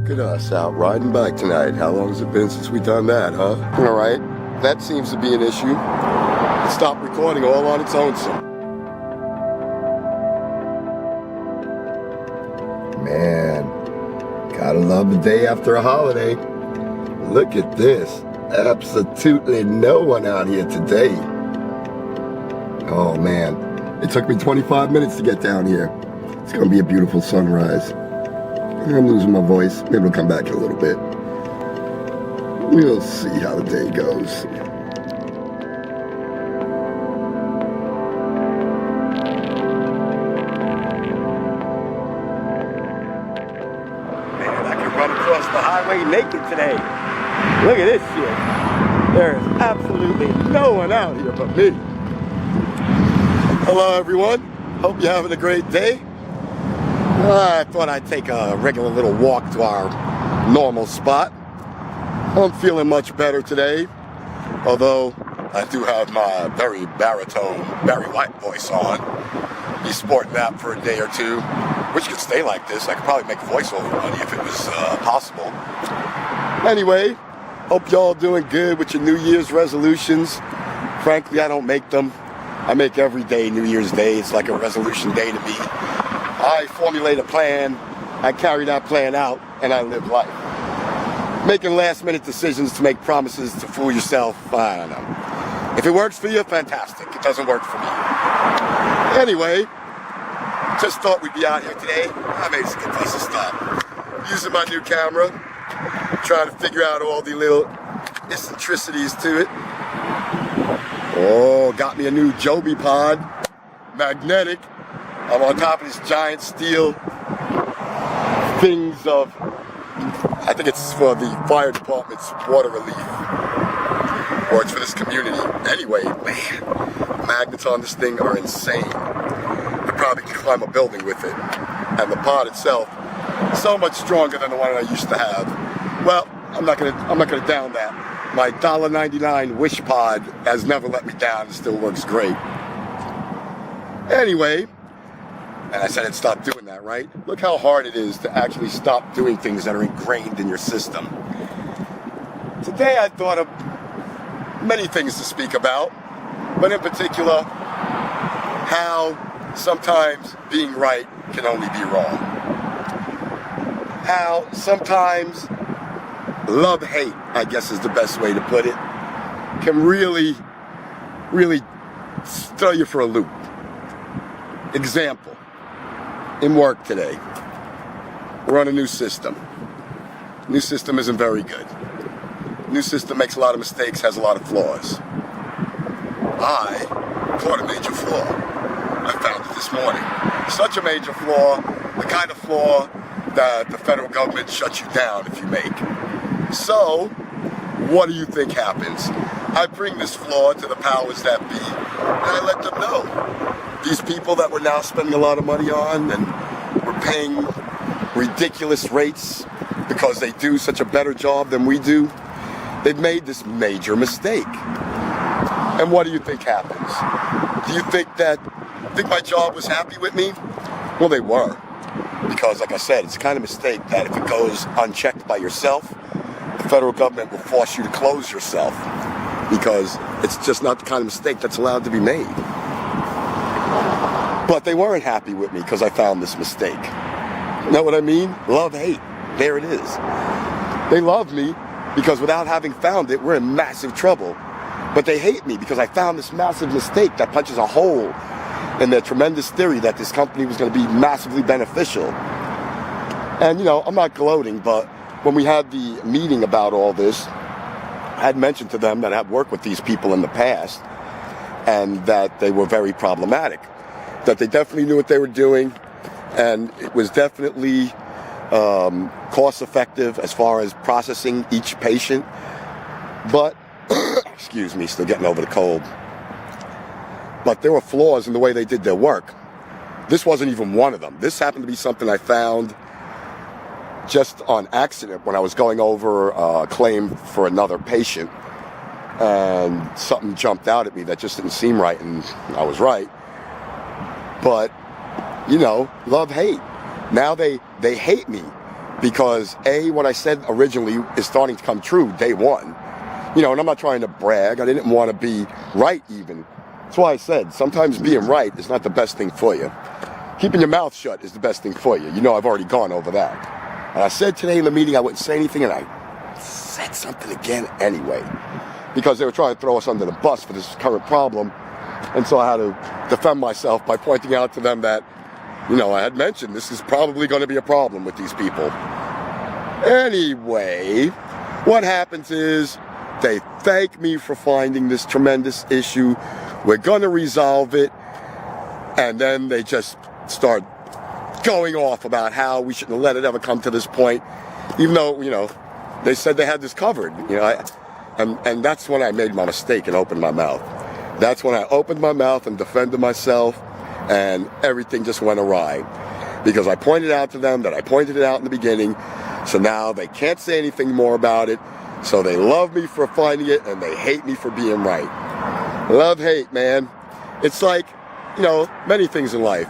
Look at us out riding bike tonight. How long has it been since we done that, huh? All right, that seems to be an issue. It stopped recording all on its own, son. Man, gotta love the day after a holiday. Look at this. Absolutely no one out here today. Oh man, it took me 25 minutes to get down here. It's gonna be a beautiful sunrise. I'm losing my voice. Maybe it'll come back in a little bit. We'll see how the day goes. Man, I can run across the highway naked today. Look at this shit. There is absolutely no one out here but me. Hello everyone. Hope you're having a great day. I thought I'd take a regular little walk to our normal spot. I'm feeling much better today, although I do have my very baritone Barry White voice on. Be sporting that for a day or two, which could stay like this. I could probably make voiceover money if it was possible. Anyway, hope y'all doing good with your New Year's resolutions. Frankly, I don't make them. I make every day New Year's Day. It's like a resolution day to me. I formulate a plan, I carry that plan out, and I live life. Making last-minute decisions to make promises to fool yourself, I don't know. If it works for you, fantastic. It doesn't work for me. Anyway, just thought we'd be out here today. I made a good place to stop. Using my new camera, trying to figure out all the little eccentricities to it. Oh, got me a new Joby pod, magnetic. I'm on top of this giant steel things of, I think it's for the fire department's water relief, or it's for this community. Anyway, man, magnets on this thing are insane. I probably could climb a building with it. And the pod itself, so much stronger than the one I used to have. Well, I'm not gonna down that. My $1.99 Wish pod has never let me down. It still works great. Anyway, and I said I'd stop doing that, right? Look how hard it is to actually stop doing things that are ingrained in your system. Today I thought of many things to speak about, but in particular, how sometimes being right can only be wrong. How sometimes love-hate, I guess is the best way to put it, can really, really throw you for a loop. Example. In work today, we're on a new system. New system isn't very good. New system makes a lot of mistakes, has a lot of flaws. I caught a major flaw. I found it this morning. Such a major flaw, the kind of flaw that the federal government shuts you down if you make. So, what do you think happens? I bring this flaw to the powers that be, and I let them know. These people that we're now spending a lot of money on and we're paying ridiculous rates because they do such a better job than we do, they've made this major mistake. And what do you think happens? Do you think my job was happy with me? Well, they were. Because like I said, it's the kind of mistake that if it goes unchecked by yourself, the federal government will force you to close yourself because it's just not the kind of mistake that's allowed to be made. But they weren't happy with me because I found this mistake. You know what I mean? Love, hate. There it is. They love me because without having found it, we're in massive trouble. But they hate me because I found this massive mistake that punches a hole in their tremendous theory that this company was going to be massively beneficial. And, you know, I'm not gloating, but when we had the meeting about all this, I had mentioned to them that I had worked with these people in the past and that they were very problematic. That they definitely knew what they were doing, and it was definitely cost effective as far as processing each patient. But, excuse me, still getting over the cold. But there were flaws in the way they did their work. This wasn't even one of them. This happened to be something I found just on accident when I was going over a claim for another patient. And something jumped out at me that just didn't seem right, and I was right. But, you know, love, hate. Now they hate me Because A, what I said originally is starting to come true day one. You know, and I'm not trying to brag. I didn't want to be right even. That's why I said sometimes being right is not the best thing for you. Keeping your mouth shut is the best thing for you. You know, I've already gone over that. And I said today in the meeting I wouldn't say anything, and I said something again anyway. Because they were trying to throw us under the bus for this current problem. And so I had to defend myself by pointing out to them that, you know, I had mentioned this is probably going to be a problem with these people. Anyway, what happens is they thank me for finding this tremendous issue. We're going to resolve it. And then they just start going off about how we shouldn't let it ever come to this point. Even though, you know, they said they had this covered. You know, and that's when I made my mistake and opened my mouth. That's when I opened my mouth and defended myself, and everything just went awry. Because I pointed out to them that I pointed it out in the beginning, so now they can't say anything more about it. So they love me for finding it, and they hate me for being right. Love, hate, man. It's like, you know, many things in life.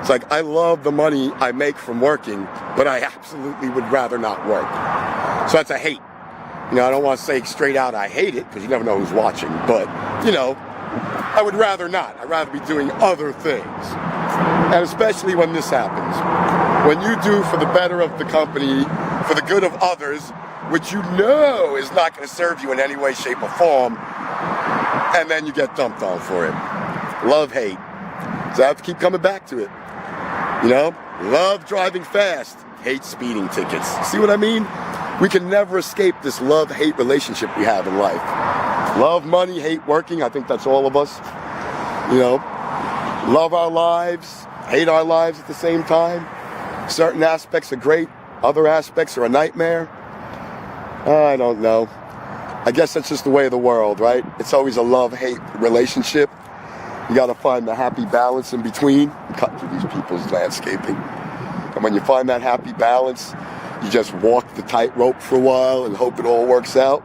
It's like I love the money I make from working, but I absolutely would rather not work. So that's a hate. You know, I don't want to say straight out I hate it, because you never know who's watching. But, you know, I would rather not. I'd rather be doing other things. And especially when this happens. When you do for the better of the company, for the good of others, which you know is not going to serve you in any way, shape, or form, and then you get dumped on for it. Love, hate. So I have to keep coming back to it. You know? Love driving fast. Hate speeding tickets. See what I mean? We can never escape this love-hate relationship we have in life. Love money, hate working. I think that's all of us. You know? Love our lives, hate our lives at the same time. Certain aspects are great. Other aspects are a nightmare. I don't know. I guess that's just the way of the world, right? It's always a love-hate relationship. You got to find the happy balance in between. Cut through these people's landscaping. And when you find that happy balance, you just walk the tightrope for a while and hope it all works out.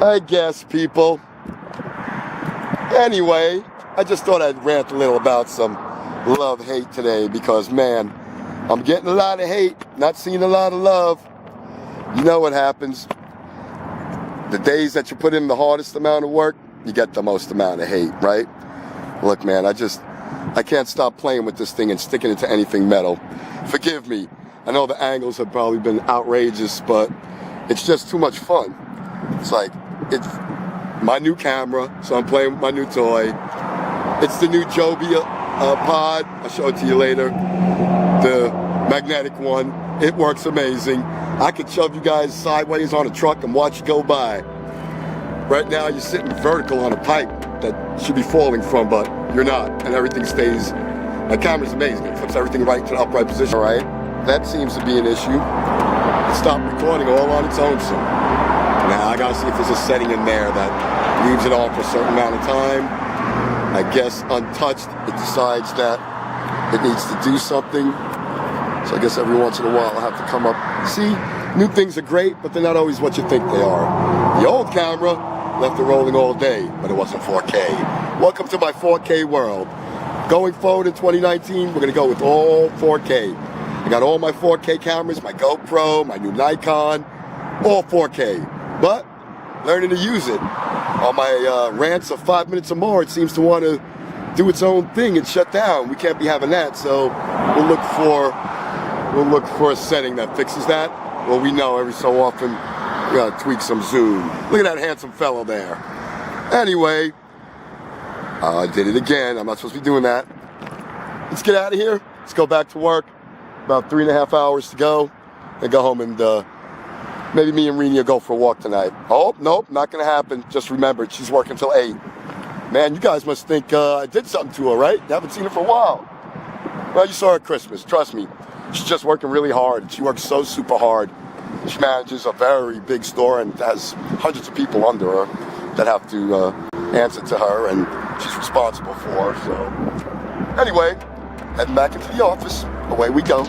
I guess, people. Anyway, I just thought I'd rant a little about some love-hate today because, man, I'm getting a lot of hate, not seeing a lot of love. You know what happens. The days that you put in the hardest amount of work, you get the most amount of hate, right? Look, man, I can't stop playing with this thing and sticking it to anything metal. Forgive me. I know the angles have probably been outrageous, but it's just too much fun. It's like, it's my new camera, so I'm playing with my new toy. It's the new Joby pod. I'll show it to you later. The magnetic one. It works amazing. I could shove you guys sideways on a truck and watch you go by. Right now, you're sitting vertical on a pipe that should be falling from, but you're not, and everything stays. My camera's amazing. It flips everything right to the upright position. All right, that seems to be an issue. It stopped recording all on its own, so now I gotta see if there's a setting in there that leaves it on for a certain amount of time. I guess untouched, it decides that it needs to do something. So I guess every once in a while I'll have to come up. See, new things are great, but they're not always what you think they are. The old camera left it rolling all day, but it wasn't 4K. Welcome to my 4K world. Going forward in 2019, we're gonna go with all 4K. I got all my 4K cameras, my GoPro, my new Nikon, all 4K. But learning to use it. On my rants of 5 minutes or more, it seems to want to do its own thing and shut down. We can't be having that, so we'll look for a setting that fixes that. Well, we know every so often we gotta tweak some zoom. Look at that handsome fellow there. Anyway, I did it again. I'm not supposed to be doing that. Let's get out of here. Let's go back to work. About 3.5 hours to go. And go home and maybe me and Rini will go for a walk tonight. Oh, nope, not gonna happen. Just remember, she's working till 8. Man, you guys must think I did something to her, right? You haven't seen her for a while. Well, you saw her at Christmas, trust me. She's just working really hard. She works so super hard. She manages a very big store and has hundreds of people under her that have to answer to her, and she's responsible for her. So, anyway, heading back into the office. Away we go.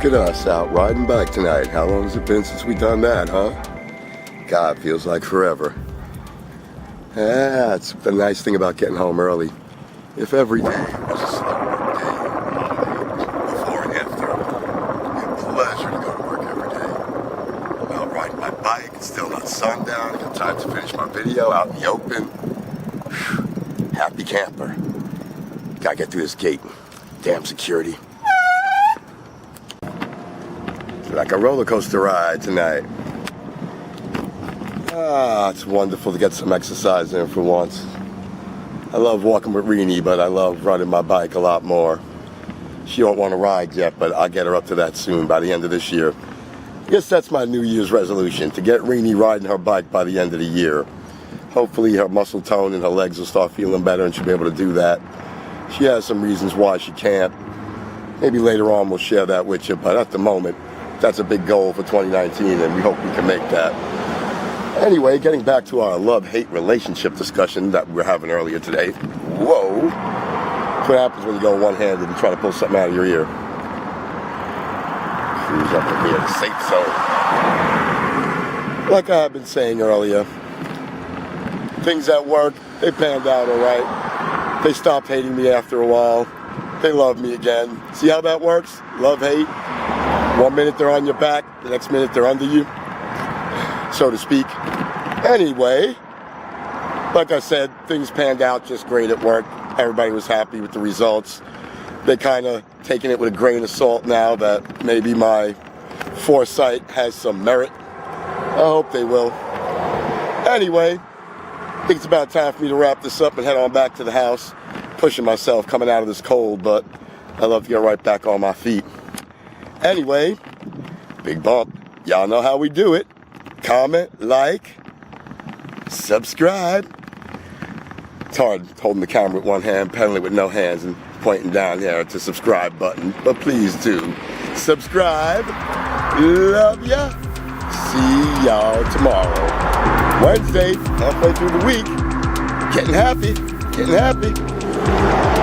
Look at us out riding bike tonight. How long has it been since we done that, huh? God, feels like forever. That's the nice thing about getting home early. If every day was a slow work day, before and after, it'd be a pleasure to go to work every day. I'm out riding my bike, it's still not sundown, I got time to finish my video out in the open. Whew. Happy camper. Gotta get through this gate. Damn security. It's like a roller coaster ride tonight. It's wonderful to get some exercise in for once. I love walking with Rini, but I love riding my bike a lot more. She don't want to ride yet, but I'll get her up to that soon by the end of this year. I guess that's my New Year's resolution, to get Rini riding her bike by the end of the year. Hopefully her muscle tone and her legs will start feeling better and she'll be able to do that. She has some reasons why she can't. Maybe later on we'll share that with you, but at the moment, that's a big goal for 2019 and we hope we can make that. Anyway, getting back to our love-hate relationship discussion that we were having earlier today. Whoa! That's what happens when you go one-handed and try to pull something out of your ear. Cruise up in here, the safe zone. Like I have been saying earlier, things at work, they panned out all right. They stopped hating me after a while. They love me again. See how that works? Love, hate. 1 minute they're on your back, the next minute they're under you, so to speak. Anyway, like I said, things panned out just great at work. Everybody was happy with the results. They kind of taking it with a grain of salt now that maybe my foresight has some merit. I hope they will. Anyway, I think it's about time for me to wrap this up and head on back to the house. Pushing myself coming out of this cold, but I love to get right back on my feet. Anyway, big bump. Y'all know how we do it. Comment, like, subscribe. It's hard holding the camera with one hand, pedaling with no hands, and pointing down there to subscribe button. But please do subscribe. Love ya. See y'all tomorrow. Wednesday, halfway through the week. Getting happy. Getting happy.